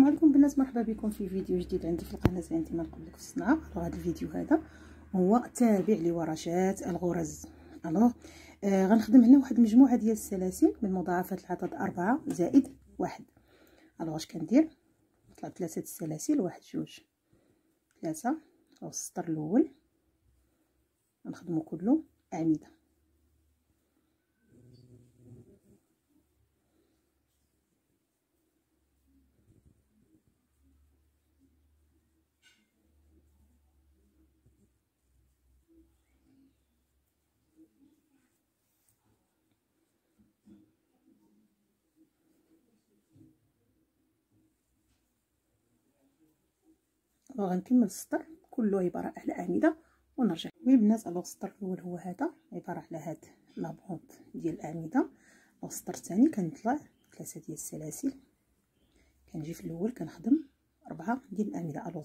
السلام عليكم البنات، مرحبا بكم في فيديو جديد عندي في القناه. زي ما نقول لك في الصنعه. هذا الفيديو هذا هو تابع لورشات الغرز. غنخدم هنا واحد المجموعه ديال السلاسل من مضاعفات العدد 4 زائد 1. اش كندير؟ نطلع 3 السلاسل، 1 2 3. السطر الاول غنخدمو كله اعمده. وغنكمل السطر كله عباره على اعمده ونرجع. البنات السطر الاول هو هذا، عباره على هاد لابونط ديال الاعمده. السطر الثاني كنطلع 3 ديال السلاسل، كنجي في الاول كنخدم 4 ديال الاعمده.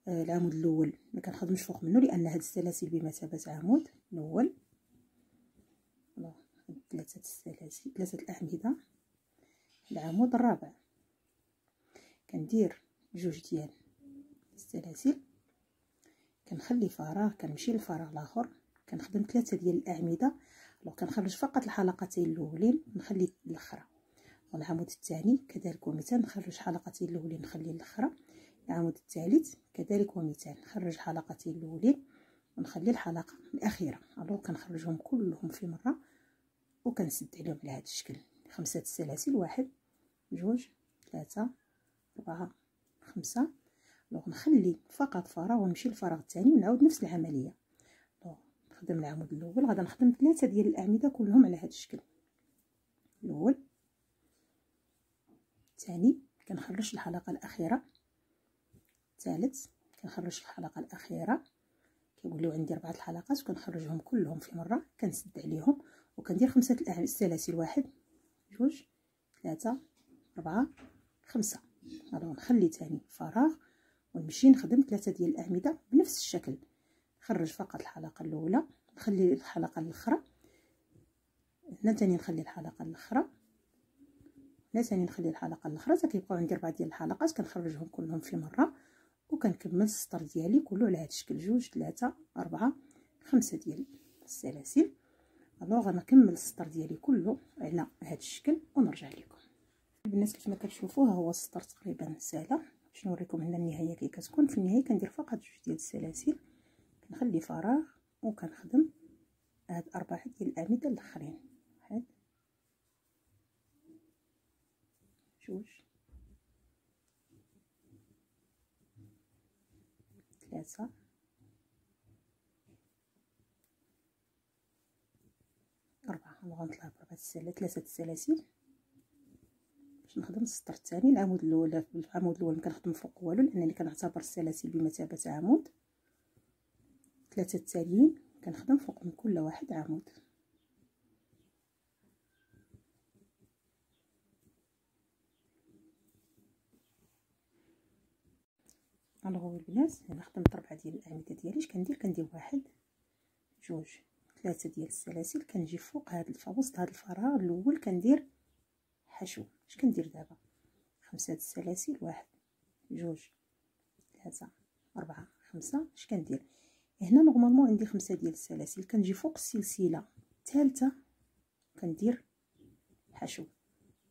العمود الاول ما كنخدمش فوق منه لان هاد السلاسل بمثابه عمود الاول. 3 السلاسل، 3 الاعمده. العمود الرابع كندير 2 ديال السلاسل، كنخلي فراغ، كنمشي للفراغ الاخر كنخدم 3 ديال الاعمده. كنخرج فقط الحلقتين الاولين نخلي الاخرى. والعمود الثاني كذلك ومثال، نخرج حلقتين الاولين نخلي الاخرى. العمود الثالث كذلك ومثال، نخرج حلقتين الاولين ونخلي الحلقه الاخيره. كنخرجهم كلهم في مره وكنسد عليهم على هذا الشكل. 5 السلاسل، 1 2 3 4 5. نخلي فقط فراغ ونمشي للفراغ الثاني ونعاود نفس العمليه. نخدم العمود الاول، غادا نخدم 3 ديال الاعمده كلهم على هذا الشكل. الاول الثاني كنخرج الحلقه الاخيره، الثالث كنخرج الحلقه الاخيره. كيوليو عندي 4 الحلقات وكنخرجهم كلهم في مره، كنسد عليهم وكندير 5 السلاسل، 1 2 3 4 5. نخلي ثاني فراغ ونمشي نخدم 3 ديال الاعمده بنفس الشكل. نخرج فقط الحلقه الاولى، نخلي الحلقه الاخرى، هنا ثاني نخلي الحلقه الاخرى، هنا ثاني نخلي الحلقه الاخرى. كيبقاو عندي 4 ديال الحلقات كنخرجهم كلهم في مره وكنكمل السطر ديالي كله على هذا الشكل. 2 3 4 5 ديال السلاسل. غنكمل السطر ديالي كله على هذا الشكل ونرجع لكم. البنات كيف ما كتشوفوا هو السطر تقريبا سالا. باش نوريكم هنا النهايه كي كتكون. في النهايه كندير فقط 2 ديال السلاسل، كنخلي فراغ وكنخدم هاد 4 ديال الاعمده الاخرين. 1 2 3 4. غنطلع ب4 3 السلاسل باش نخدم السطر الثاني. العمود الاول ما كنخدم فوق والو لانني كنعتبر السلاسل بمثابه عمود. 3 التاليين كنخدم فوق من كل واحد عمود. البنات انا خدمت 4 ديال الاعمده ديالي. اش كندير؟ كندير 1 2 3 ديال السلاسل، كنجي فوق هذا وسط هذا الفراغ الاول كندير حشو. اش كندير دابا؟ 5 السلاسل، 1 2 3 4 5. اش كندير هنا؟ نورمالمون عندي 5 ديال السلاسل، كنجي فوق السلسله الثالثه كندير حشو.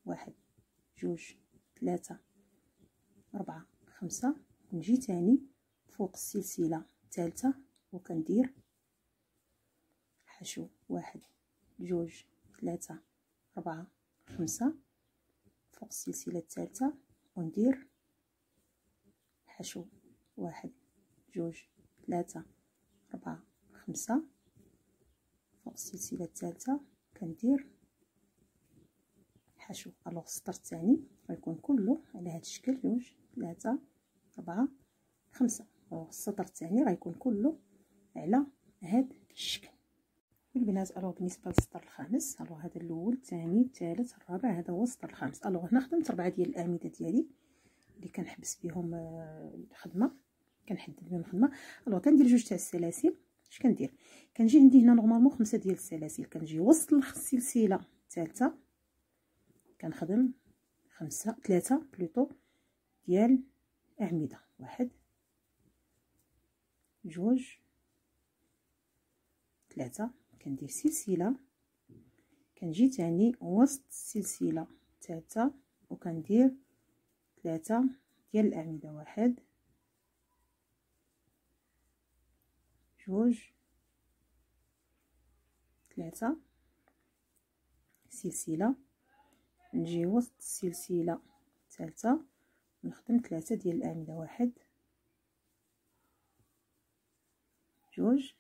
1 2 3 4 5. نجي تاني فوق السلسله الثالثه وكندير حشو. 1 2 3 4 5 فوق السلسله الثالثه وندير حشو. 1 2 3 4 5 فوق السلسله الثالثه كندير حشو. السطر الثاني غيكون كله على هذا الشكل. 2 3 4 5. السطر الثاني غيكون كله على هذا الشكل. البنات بالنسبه للسطر الخامس، هذا الاول الثاني الثالث الرابع، هذا هو السطر الخامس. هنا خدمت 4 ديال الاعمده ديالي اللي كنحبس بهم الخدمه، كنحدد بهم الخدمه. كندير 2 تاع السلاسل. اش كندير؟ كنجي عندي هنا نورمالمون 5 ديال السلاسل، كنجي وسط السلسله الثالثه كنخدم 3 بلوطو ديال اعمده، 1 2 3. كندير سلسله، كنجي تاني وسط السلسله الثالثه وكندير 3 ديال الاعمده، 1 2 3. سلسله، نجي وسط السلسله الثالثه ونخدم 3 ديال الاعمده، 1 2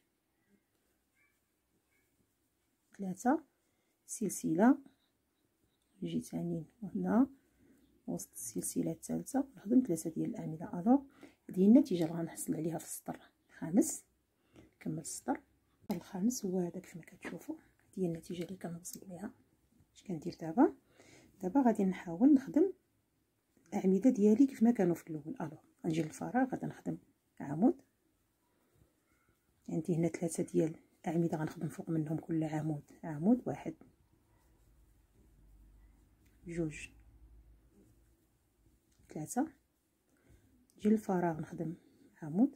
3. سلسله، نجي تاني هنا وسط السلسله الثالثه ونخدم 3 ديال الاعمده. الوغ هذه هي النتيجه اللي غنحصل عليها في السطر الخامس. كمل السطر الخامس هو هذا كيف ما كتشوفوا. هذه هي النتيجه اللي كنوصل ليها. اش كندير دابا غادي نحاول نخدم الاعمده ديالي كيف ما كانوا في الاول. الوغ غنجي للفراغ، غادي نخدم عمود، عندي هنا 3 ديال الاعمده غنخدم فوق منهم كل عمود، 1 2 3. نجي للفراغ نخدم عمود،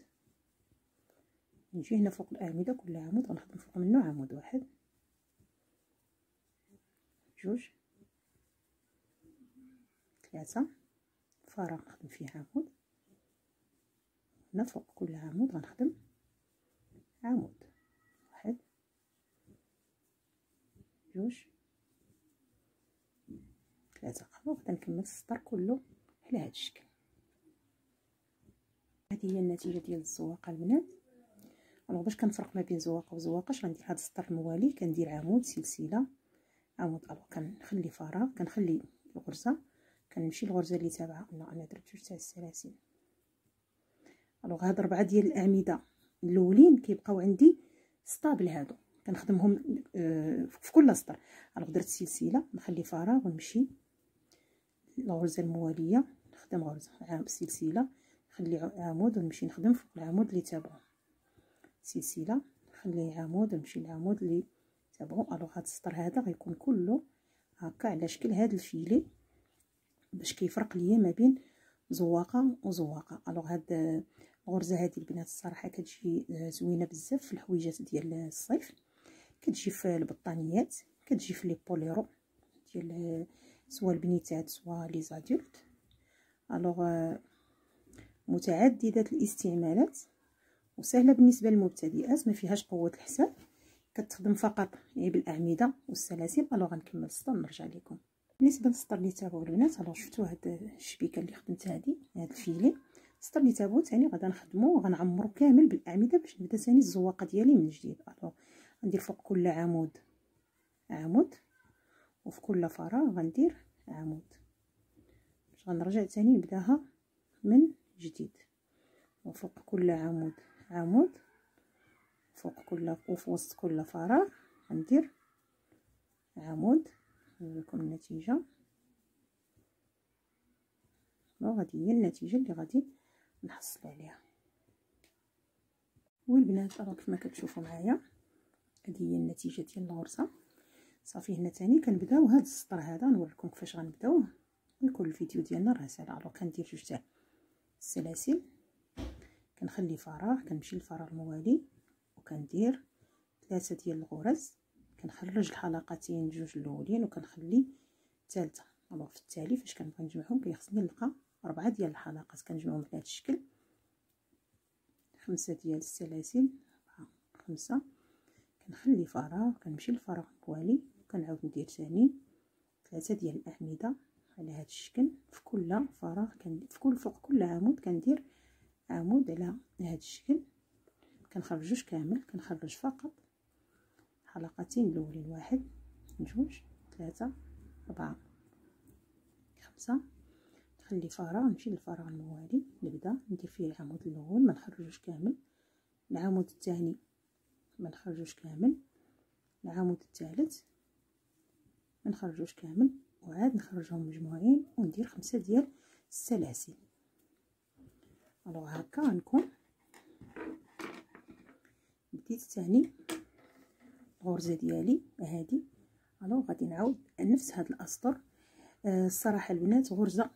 نجي هنا فوق الاعمده كل عمود غنخدم فوق منه عمود، 1 2 3. فراغ نخدم فيه عمود، هنا فوق كل عمود غنخدم عمود، 1 2 3. غادي نكمل السطر كله على هذا الشكل. هذه هي النتيجه ديال الزواقه البنات. الوغ باش كنفرق ما بين زواقه وزواقه غندير هذا السطر الموالي، كندير عمود سلسله عمود. الوغ كنخلي فراغ، كنخلي الغرزه، كنمشي للغرزه اللي تابعه. لا انا درت 2 تاع السلاسل. الوغ هاد 4 ديال الاعمده الاولين كيبقاو عندي ستابل، هادو كنخدمهم في كل سطر. الوغ درت سلسله، نخلي فراغ ونمشي الغرزه المواليه، نخدم غرزه سلسله، نخلي عمود ونمشي نخدم فوق العمود اللي تابعه، سلسله، نخلي عمود ونمشي للعمود اللي تابعه. الوغ هاد السطر هذا غيكون كله هكا على شكل هاد الفيلي باش كيفرق ليا ما بين زواقه وزواقه. الوغ هاد الغرزه هذه البنات الصراحه كتجي زوينه بزاف في الحويجات ديال الصيف، كتجي في البطانيات، كتجي في لي بوليرو ديال سوا البنيتات سوا لي زادولت. الوغ متعدده الاستعمالات وسهله بالنسبه للمبتدئات، ما فيهاش قوه الحساب، كتخدم فقط بالاعمده والسلاسل. الوغ غنكمل السطر ونرجع لكم. بالنسبه للسطر اللي تابعوا البنات، الوغ شفتوا هاد الشبيكه اللي خدمت هذه، هاد الفيلي السطر اللي تابعوا ثاني غادي نخدمو وغنعمرو كامل بالاعمده باش نبدا ثاني الزواقه ديالي من جديد. الوغ غندير فوق كل عمود وفي كل فراغ غندير عمود باش غنرجع ثاني نبداها من جديد. وفوق كل عمود فوق كل وفي وسط كل فراغ غندير عمود. نوريكم النتيجه. وهذه هي النتيجه اللي غادي نحصلوا عليها. والبنات راه كيف ما كتشوفوا معايا هذه هي النتيجه ديال الغرزه. صافي هنا ثاني كنبداو هذا السطر هذا، نوريكم كيفاش غنبداوه ويكون الفيديو ديالنا راه سهل. الوغ كندير 2 تاع السلاسل، كنخلي فراغ، كنمشي للفراغ الموالي وكندير 3 ديال الغرز، كنخرج الحلقتين 2 الاولين وكنخلي الثالثه. الوغ في التالي فاش كنبغي نجمعهم كيخصني نلقى 4 ديال الحلقات، كنجمعهم على هذا الشكل، 5 ديال السلاسل، 5. كنخلي فراغ، كنمشي للفراغ الموالي وكنعاود ندير ثاني 3 ديال الاعمده على هذا الشكل. في كل فراغ فوق كل عمود كندير عمود على هذا الشكل. كنخرجوش كامل، كنخرج فقط حلقتين الاولين، 1 2 3 4 5. نخلي فراغ، نمشي للفراغ الموالي، نبدا ندير فيه العمود الاول، ما نخرجوش كامل، العمود الثاني ما نخرجوش كامل، العمود الثالث ما نخرجوش كامل، وعاد نخرجهم مجموعين وندير 5 ديال السلاسل. الوغ هكا غنكون بديت ثاني الغرزه ديالي هذه. الوغ غادي نعاود نفس هاد الاسطر الصراحه البنات غرزه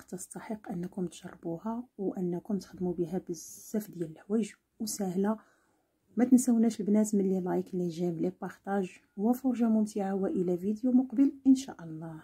تستحق انكم تجربوها وانكم تخدموا بها بزاف ديال الحوايج وسهله. ما تنسوناش البنات من لي لايك لي جيم لي بارطاج، وفرجه ممتعه والى فيديو مقبل ان شاء الله.